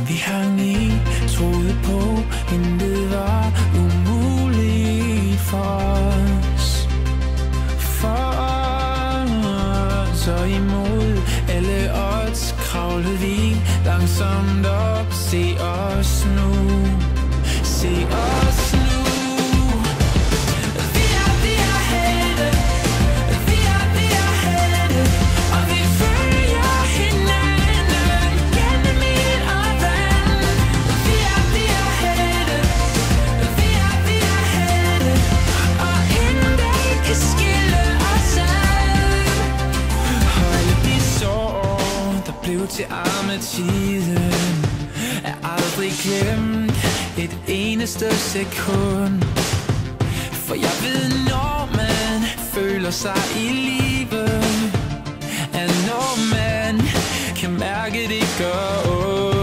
vi hang i, troede på, intet var umuligt for os. Og imod alle odds kravlede vi langsomt op. Se os nu, se os nu. Vi er helte, vi er helte, og vi følger hinanden gennem ild og vand. Vi er helte, vi er helte, og intet kan skille os ad. Og alle de sår, der blev til armetiden, er aldrig glemt et eneste sekund. For jeg ved, når man føler sig i live, at når man kan mærke det gør ondt.